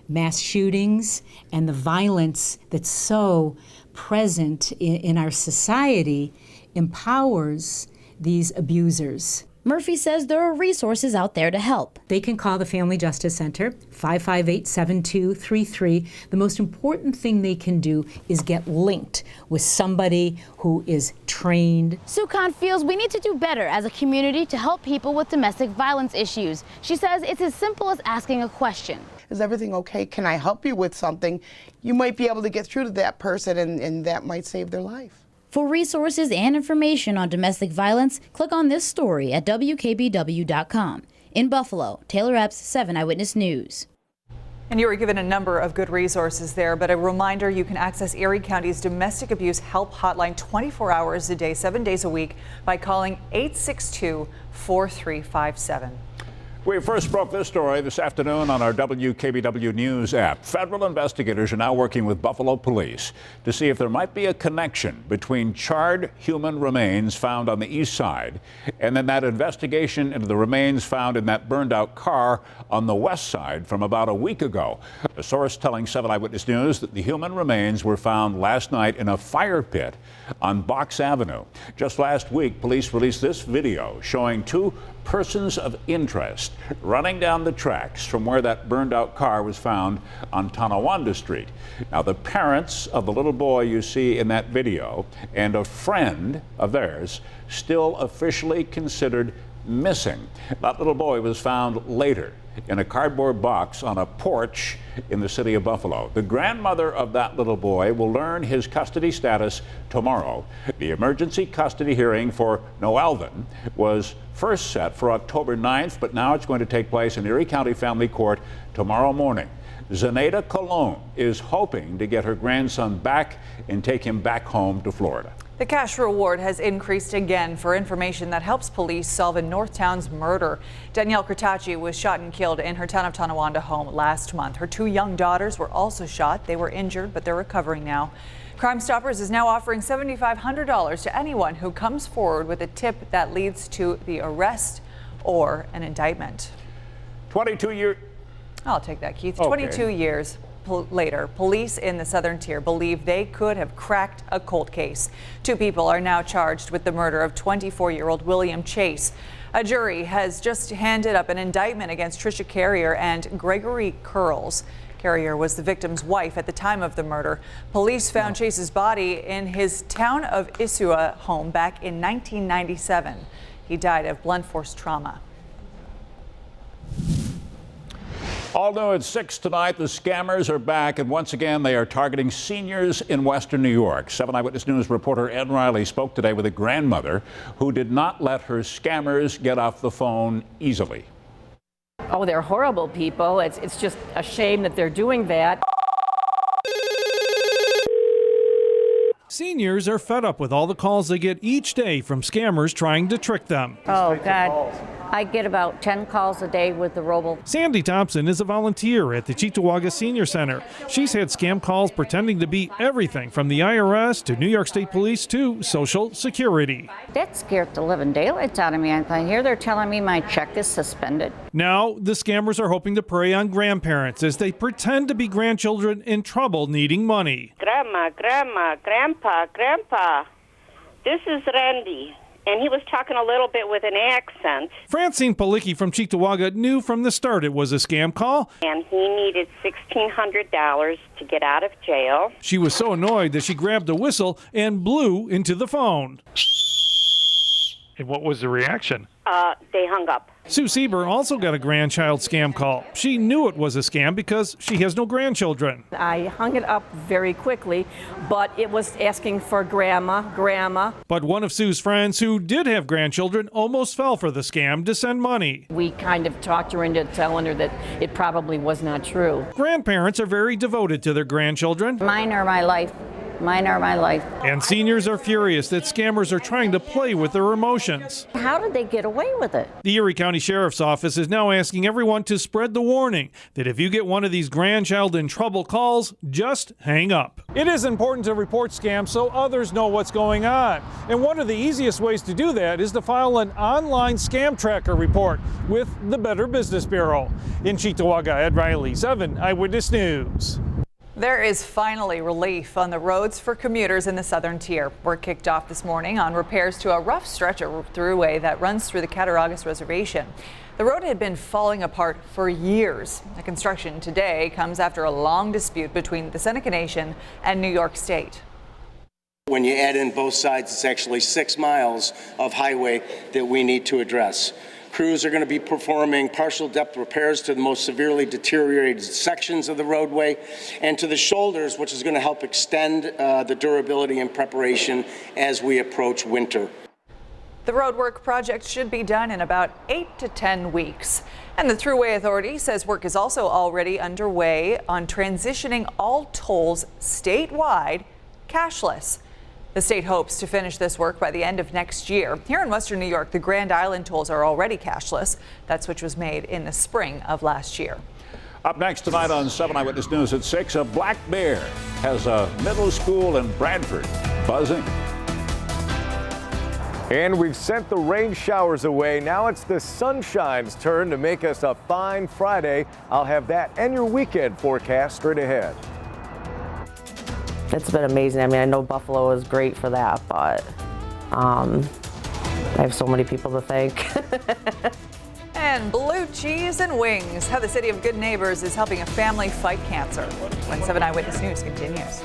mass shootings and the violence that's so present in our society empowers these abusers. Murphy says there are resources out there to help. They can call the Family Justice Center, 558-7233. The most important thing they can do is get linked with somebody who is trained. Sue Kahn feels we need to do better as a community to help people with domestic violence issues. She says it's as simple as asking a question. Is everything okay? Can I help you with something? You might be able to get through to that person, and that might save their life. For resources and information on domestic violence, click on this story at WKBW.com. In Buffalo, Taylor Epps, 7 Eyewitness News. And you were given a number of good resources there, but a reminder, you can access Erie County's domestic abuse help hotline 24 hours a day, 7 days a week by calling 862-4357. We first broke this story this afternoon on our WKBW News app. Federal investigators are now working with Buffalo police to see if there might be a connection between charred human remains found on the east side and then that investigation into the remains found in that burned out car on the west side from about a week ago. A source telling 7 Eyewitness News that the human remains were found last night in a fire pit on Box Avenue. Just last week, police released this video showing two persons of interest running down the tracks from where that burned out car was found on Tonawanda Street. Now, the parents of the little boy you see in that video and a friend of theirs still officially considered missing. That little boy was found later in a cardboard box on a porch in the city of Buffalo. The grandmother of that little boy will learn his custody status tomorrow. The emergency custody hearing for Noelvin was first set for October 9th, but now it's going to take place in Erie County Family Court tomorrow morning. Zenaida Colon is hoping to get her grandson back and take him back home to Florida. The cash reward has increased again for information that helps police solve a Northtown's murder. Danielle Kurtachi was shot and killed in her town of Tonawanda home last month. Her 2 young daughters were also shot. They were injured, but they're recovering now. Crime Stoppers is now offering $7,500 to anyone who comes forward with a tip that leads to the arrest or an indictment. 22 years. I'll take that, Keith. Okay. 22 years later, police in the Southern Tier believe they could have cracked a cold case. 2 people are now charged with the murder of 24-year-old William Chase. A jury has just handed up an indictment against Tricia Carrier and Gregory Curls. Carrier was the victim's wife at the time of the murder. Police found Chase's body in his town of Isua home back in 1997. He died of blunt force trauma. All new at 6 tonight, the scammers are back, and once again, they are targeting seniors in Western New York. 7 Eyewitness News reporter Ed Riley spoke today with a grandmother who did not let her scammers get off the phone easily. Oh, they're horrible people. It's just a shame that they're doing that. Seniors are fed up with all the calls they get each day from scammers trying to trick them. Oh, God. I get about 10 calls a day with the robo. Sandy Thompson is a volunteer at the Cheektowaga Senior Center. She's had scam calls pretending to be everything from the IRS to New York State Police to Social Security. That scared the living daylights out of me. I hear they're telling me my check is suspended. Now, the scammers are hoping to prey on grandparents as they pretend to be grandchildren in trouble needing money. Grandma, Grandma, Grandpa, Grandpa, this is Randy. And he was talking a little bit with an accent. Francine Palicki from Cheektowaga knew from the start it was a scam call. And he needed $1,600 to get out of jail. She was so annoyed that she grabbed a whistle and blew into the phone. And what was the reaction? They hung up. Sue Sieber also got a grandchild scam call. She knew it was a scam because she has no grandchildren. I hung it up very quickly, but it was asking for grandma. But one of Sue's friends who did have grandchildren almost fell for the scam to send money. We kind of talked her into telling her that it probably was not true. Grandparents are very devoted to their grandchildren. Mine are my life. Mine are my life. And seniors are furious that scammers are trying to play with their emotions. How did they get away with it? The Erie County Sheriff's Office is now asking everyone to spread the warning that if you get one of these grandchild in trouble calls, just hang up. It is important to report scams so others know what's going on. And one of the easiest ways to do that is to file an online scam tracker report with the Better Business Bureau. In Cheektowaga, Ed Riley, 7 Eyewitness News. There is finally relief on the roads for commuters in the southern tier. Work kicked off this morning on repairs to a rough stretch of thruway that runs through the Cattaraugus Reservation. The road had been falling apart for years. The construction today comes after a long dispute between the Seneca Nation and New York State. When you add in both sides, it's actually 6 miles of highway that we need to address. Crews are going to be performing partial depth repairs to the most severely deteriorated sections of the roadway and to the shoulders, which is going to help extend the durability and preparation as we approach winter. The roadwork project should be done in about 8 to 10 weeks. And the Thruway Authority says work is also already underway on transitioning all tolls statewide cashless. The state hopes to finish this work by the end of next year. Here in Western New York, the Grand Island tolls are already cashless. That switch was made in the spring of last year. Up next tonight on 7 Eyewitness News at 6, a black bear has a middle school in Bradford buzzing. And we've sent the rain showers away. Now it's the sunshine's turn to make us a fine Friday. I'll have that and your weekend forecast straight ahead. It's been amazing. I mean, I know Buffalo is great for that, but I have so many people to thank. And blue cheese and wings, how the city of good neighbors is helping a family fight cancer. When 7 Eyewitness News continues.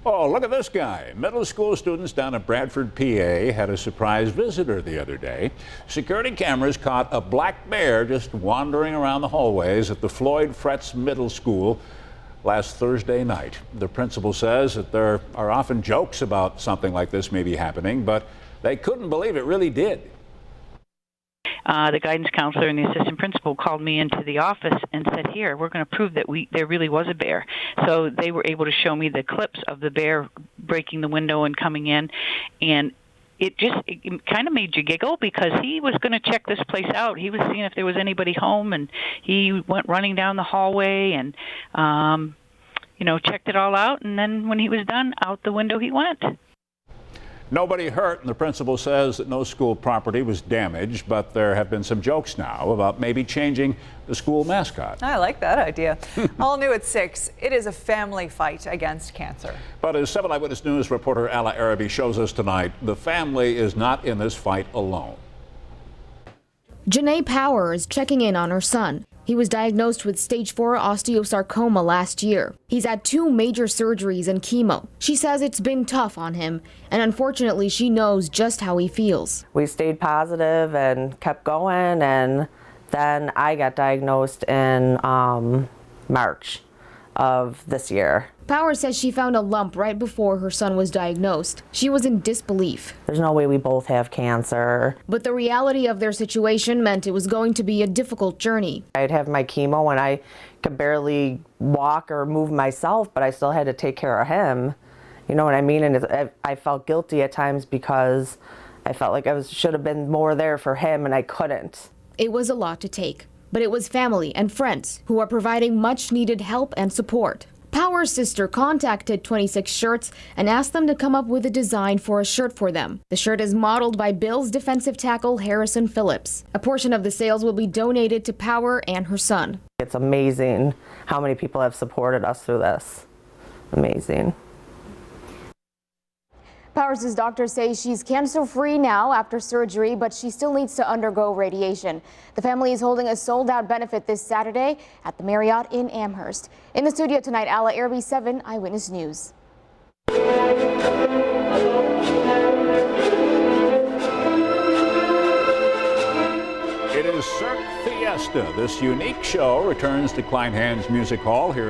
Oh, look at this guy. Middle school students down at Bradford, PA had a surprise visitor the other day. Security cameras caught a black bear just wandering around the hallways at the Floyd Fretz Middle School last Thursday night. The principal says that there are often jokes about something like this maybe happening, but they couldn't believe it really did. The guidance counselor and the assistant principal called me into the office and said, here, we're going to prove that there really was a bear. So they were able to show me the clips of the bear breaking the window and coming in. And it kind of made you giggle because he was going to check this place out. He was seeing if there was anybody home, and he went running down the hallway and, checked it all out. And then when he was done, out the window he went. Nobody hurt, and the principal says that no school property was damaged, but there have been some jokes now about maybe changing the school mascot. I like that idea. All new at 6, it is a family fight against cancer. But as 7 Eyewitness News reporter Alla Arabi shows us tonight, the family is not in this fight alone. Janae Power is checking in on her son. He was diagnosed with stage 4 osteosarcoma last year. He's had 2 major surgeries and chemo. She says it's been tough on him, and unfortunately she knows just how he feels. We stayed positive and kept going, and then I got diagnosed in March of this year. Power says she found a lump right before her son was diagnosed. She was in disbelief. There's no way we both have cancer. But the reality of their situation meant it was going to be a difficult journey. I'd have my chemo and I could barely walk or move myself, but I still had to take care of him. You know what I mean? And I felt guilty at times because I felt like I should have been more there for him, and I couldn't. It was a lot to take, but it was family and friends who are providing much needed help and support. Power's sister contacted 26 Shirts and asked them to come up with a design for a shirt for them. The shirt is modeled by Bills defensive tackle Harrison Phillips. A portion of the sales will be donated to Power and her son. It's amazing how many people have supported us through this. Amazing. Powers' doctors say she's cancer-free now after surgery, but she still needs to undergo radiation. The family is holding a sold-out benefit this Saturday at the Marriott in Amherst. In the studio tonight, Alla Arabi, 7 Eyewitness News. It is Cirque Fiesta. This unique show returns to Kleinhans Music Hall here